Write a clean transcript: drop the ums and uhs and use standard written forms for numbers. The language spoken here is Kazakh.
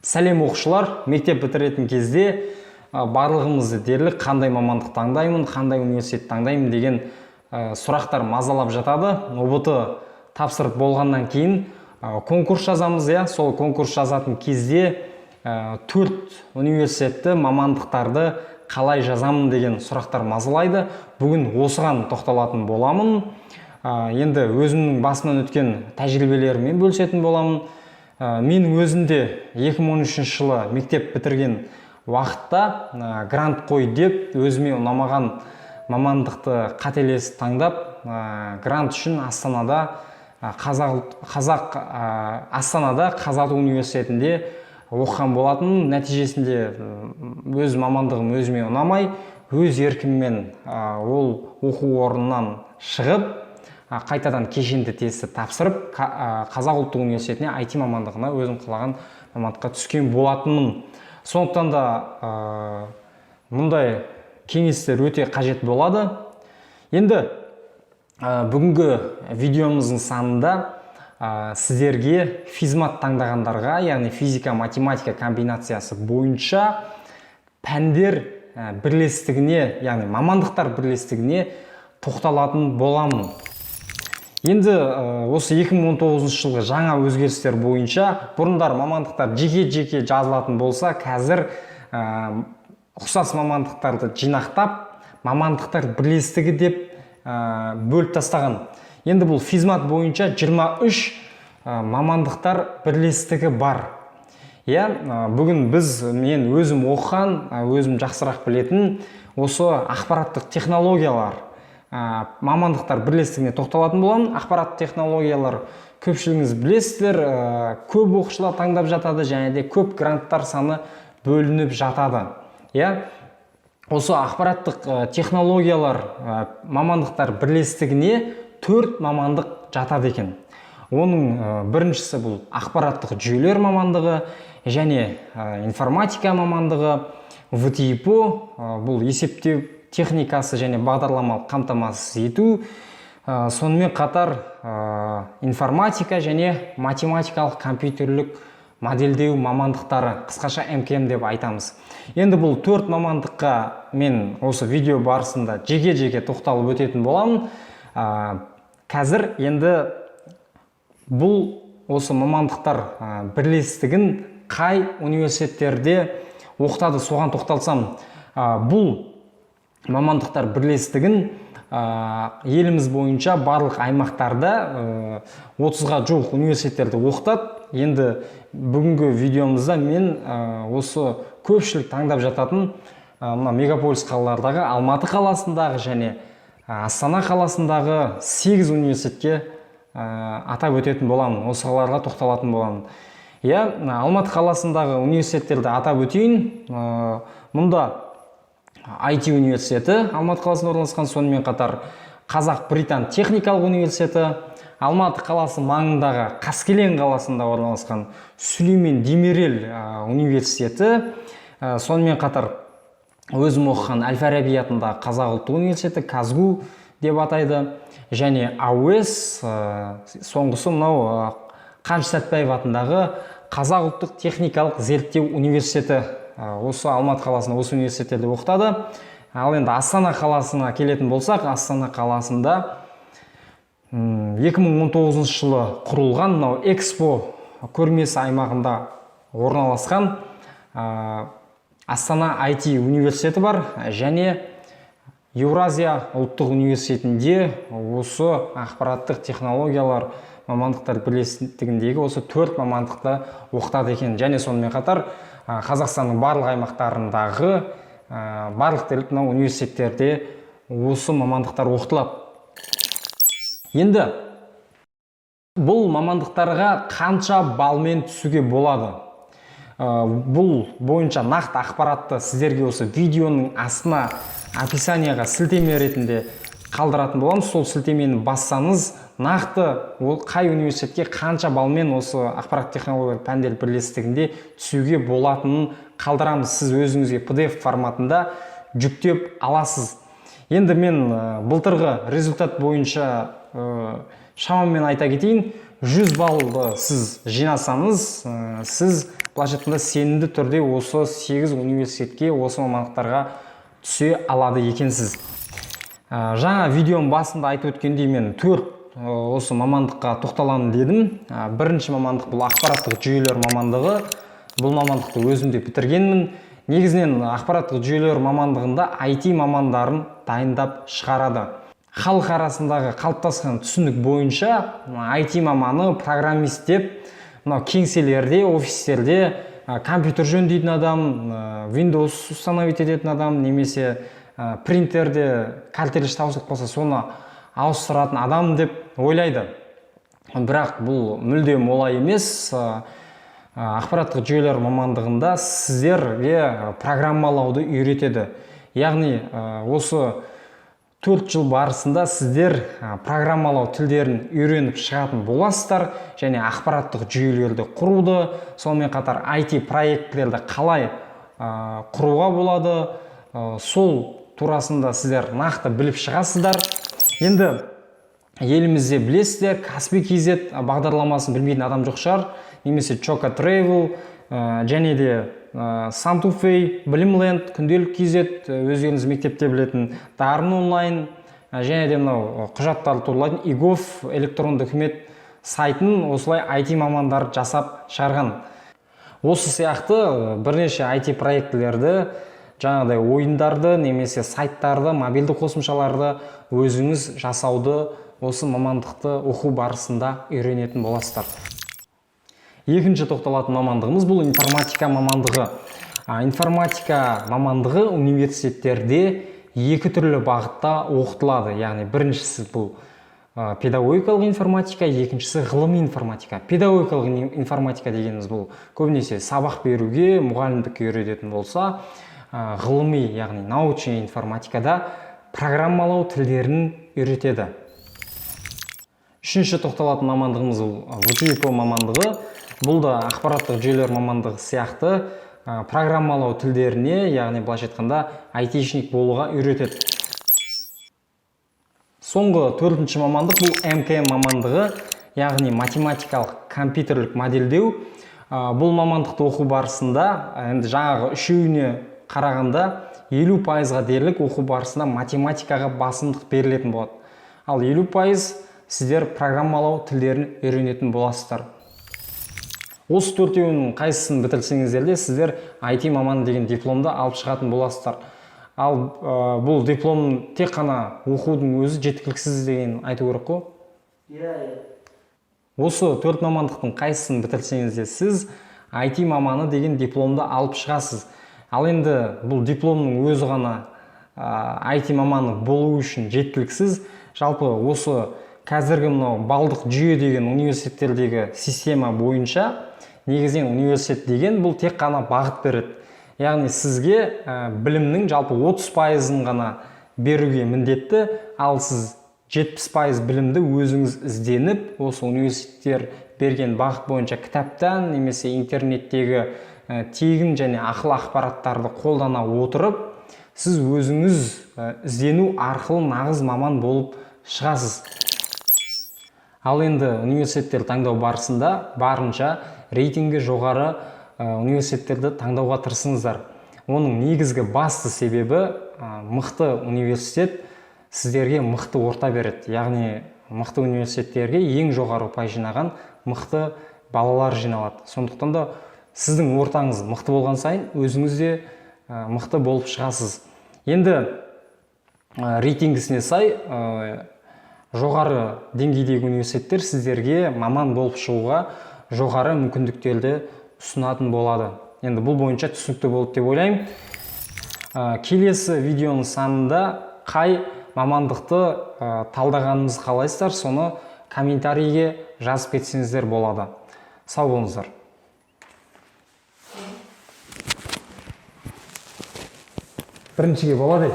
Сәлем оқушылар, мектеп бітіретін кезде барлығымызды дерлік қандай мамандық таңдаймын, қандай университет таңдаймын деген сұрақтар мазалап жатады. ұбт тапсырып болғаннан кейін конкурс жазамыз, сол конкурс жазатын кезде 4 университетті мамандықтарды қалай жазамын деген сұрақтар мазалайды. Бүгін осыған тоқталатын боламын. Енді өзімнің басымнан өткен тәжірибелеріммен бөлісетін боламын. Мен өзімде 2013 жылы мектеп бітірген уақытта грант қой деп өзіме ұнамаған мамандықты қателесіп таңдап, грант үшін Астанада Қазақ университетінде оқыған болатын. Нәтижесінде өз мамандығым өзіме ұнамай, өз еркіммен ол оқу орнынан шығып, қайтадан кешенді тестті тапсырып, Қазақ ұлттық университетіне IT мамандығына өзім қалаған мамандыққа түскен болатынмын. Сондықтан да мұндай кеңестер өте қажет болады. Енді бүгінгі видеомыздың санында сіздерге физмат таңдағандарға, яғни физика, математика комбинациясы бойынша пәндер бірлестігіне, яғни мамандықтар бірлестігіне тоқталатын боламын. Енді осы 2019 жылғы жаңа өзгерістер бойынша бұрындар мамандықтар жеке-жеке жазылатын болса, қазір ұқсас мамандықтарды жинақтап, мамандықтар бірлестігі деп бөліп тастаған. Енді бұл физмат бойынша 23 мамандықтар бірлестігі бар. Бүгін мен өзім оқыған, өзім жақсырақ білетін осы ақпараттық технологиялар мамандықтар бірлестігіне тоқталатын боламын. Ақпараттық технологиялар көпшілігіңіз білесіздер, көп оқушылар таңдап жатады, және де көп гранттар саны бөлініп жатады. Осы ақпараттық технологиялар мамандықтар бірлестігіне 4 мамандық жатады екен. Оның біріншісі бұл ақпараттық жүйелер мамандығы, және информатика мамандығы, ВТИПО, бұл есептеу техникасы және бағдарламалық қамтамасыз ету, сонымен қатар информатика және математикалық компьютерлік модельдеу мамандықтары, қысқаша МКМ деп айтамыз. Енді бұл 4 мамандыққа мен осы видео барысында жеке-жеке тоқталып өтетін боламын. Қазір енді бұл осы мамандықтар бірлестігін қай университеттерде оқытады, соған тоқталсам. Бұл мамандықтар бірлестігін еліміз бойынша барлық аймақтарда 30-ға жуық университеттерде оқытады. Енді бүгінгі видеомызда мен осы көпшілік таңдап жататын мегаполис қалалардағы Алматы қаласындағы және Астана қаласындағы 8 университетке атап өтетін боламын, осы қалаларға тоқталатын боламын. Алматы қаласындағы университеттерді атап өтейін. Мұнда IT университеті Алматы қаласында орналасқан, сонымен қатар Қазақ-Британ техникалық университеті, Алматы қаласы маңындағы Қаскелең қаласында орналасқан Сүлеймен Демирел университеті, сонымен қатар өзім оқыған Әл-Фараби атындағы Қазақ ұлттық университеті, Казгу деп атайды, және АУС, соңғысы мынау Қаныш Сәтпаев атындағы Қазақ ұлттық техникалық зерттеу университеті. Осы Алматы қаласында осы университеттерде оқытады. Ал енді Астана қаласына келетін болсақ, Астана қаласында 2019 жылы құрылған Экспо көрмесі аймағында орналасқан Астана IT университеті бар, және Еуразия ұлттық университетінде осы ақпараттық технологиялар мамандықтар бірлестігіндегі осы 4 мамандықты оқытады екен. Және сонымен қатар Қазақстанның барлық аймақтарындағы барлық дерлік университеттерде осы мамандықтар оқытылады. Енді бұл мамандықтарға қанша балмен түсуге болады? Бұл бойынша нақты ақпаратты сіздерге осы видеоның астына описанияға сілтеме ретінде қалдыратын боламыз. Сол сілтемені бассаңыз, нақты ол қай университетке қанша балмен осы ақпарат технологиялар пәндер бірлестігінде түсуге болатынын қалдырамыз. Сіз өзіңізге PDF форматында жүктеп аласыз. Енді мен былтырғы результат бойынша шамамен айта кетейін, 100 баллды сіз жинасаңыз, сіз былайша айтқанда сенімді түрде осы 8 университетке осы мамандықтарға түсе алады екенсіз. Жаңа видеоның басында айтып өткендей мен 4 осы мамандыққа тоқталамын дедім. Бірінші мамандық бұл ақпараттық жүйелер мамандығы. Бұл мамандықты өзімде бітіргенмін. Негізінен ақпараттық жүйелер мамандығында IT мамандарын дайындап шығарады. Халық арасындағы қалыптасқан түсінік бойынша IT маманы программист деп, кеңселерде, офистерде компьютер жөндейтін адам, Windows установить ететін адам, немесе принтерде кальтелеш таусылып қалса соны ауыстыратын адам деп ойлайды. Бірақ бұл мүлдем олай емес. Ақпараттық жүйелер мамандығында сіздерге программалауды үйретеді. Яғни осы 4 жыл барысында сіздер программалау тілдерін үйреніп шығатын боласыздар, және ақпараттық жүйелерді құруды, сонымен қатар IT проектілерді қалай құруға болады, сол турасында сіздер нақты біліп шығасыздар. Енді елімізде білесіздер, Каспий.kz бағдарламасын білмейтін адам жоқ шығар, немесе Choka Travel, және де Santufay, Білімленд, Күнделік.kz, өздеріңіз мектепте білетін Дарын онлайн, және де мынау құжаттарды туралайтын eGov электронды үкімет сайтын осылай IT мамандары жасап шығарған. Осы сияқты бірнеше IT проектілерді, жаңағыдай ойындарды, немесе сайттарды, мобильді қосымшаларды өзіңіз жасауды осы мамандықты оқу барысында үйренетін боласыздар. Екінші тоқталатын мамандығымыз бұл информатика мамандығы. Информатика мамандығы университеттерде 2 түрлі бағытта оқытылады. Яғни біріншісі бұл педагогикалық информатика, екіншісі ғылыми информатика. Педагогикалық информатика дегеніміз бұл көбінесе сабақ беруге, мұғалімдікке үйрететін болса, ғылыми, яғни научный информатикада программалау тілдерін үйретеді. Үшінші тоқталатын мамандығымыз ВТИПО мамандығы. Бұл да ақпараттық жүйелер мамандығы сияқты программалау тілдеріне, яғни былайша айтқанда айтишник болуға үйретеді. Соңғы 4-ші мамандық бұл МКМ мамандығы, яғни математикалық компьютерлік модельдеу. Бұл мамандықты оқу барысында, енді жаңағы үшеуіне қарағанда 50%-ға дерлік оқу барысында математикаға басымдық берілетін болады. Ал 50% сіздер программалау тілдерін үйренетін боласыздар. Осы 4-еуінің қайсысын бітірсеңіздер де сіздер IT маманы деген дипломды алып шығатын боласыздар. Ал бұл диплом тек қана оқудың өзі жеткіліксіз деген айту керек қой? Осы 4 мамандықтың қайсысын бітірсеңізде сіз IT маманы деген дипломды алып шығасыз. Ал енді бұл дипломның өзі ғана IT маманы болу үшін жеткіліксіз. Жалпы осы қазіргі мынау балдық жүйе деген университеттердегі система бойынша негізінен университет деген бұл тек қана бағыт береді. Яғни сізге білімнің жалпы 30%-ын ғана беруге міндетті, ал сіз 70% білімді өзіңіз ізденіп, осы университеттер берген бағыт бойынша кітаптан немесе интернеттегі тегін және ақыл ақпараттарды қолдана отырып, сіз өзіңіз іздену арқылы нағыз маман болып шығасыз. Ал енді университеттер таңдау барысында барынша рейтингі жоғары университеттерді таңдауға тырысыңыздар. Оның негізгі басты себебі мықты университет сіздерге мықты орта береді. Яғни мықты университеттерге ең жоғары ұпай жинаған мықты балалар жиналады. Сондықтан да сіздің ортаңыз мықты болған сайын өзіңіз де мықты болып шығасыз. Енді рейтингісіне сай жоғары деңгейдегі университеттер сіздерге маман болып шығуға жоғары мүмкіндіктерді ұсынатын болады. Енді бұл бойынша түсінікті болды деп ойлаймын. Келесі видеоның санында қай мамандықты талдағанымызды қалайсыздар, соны комментарийге жазып кетсеңіздер болады. Сау болыңыздар. Біріншіге болады.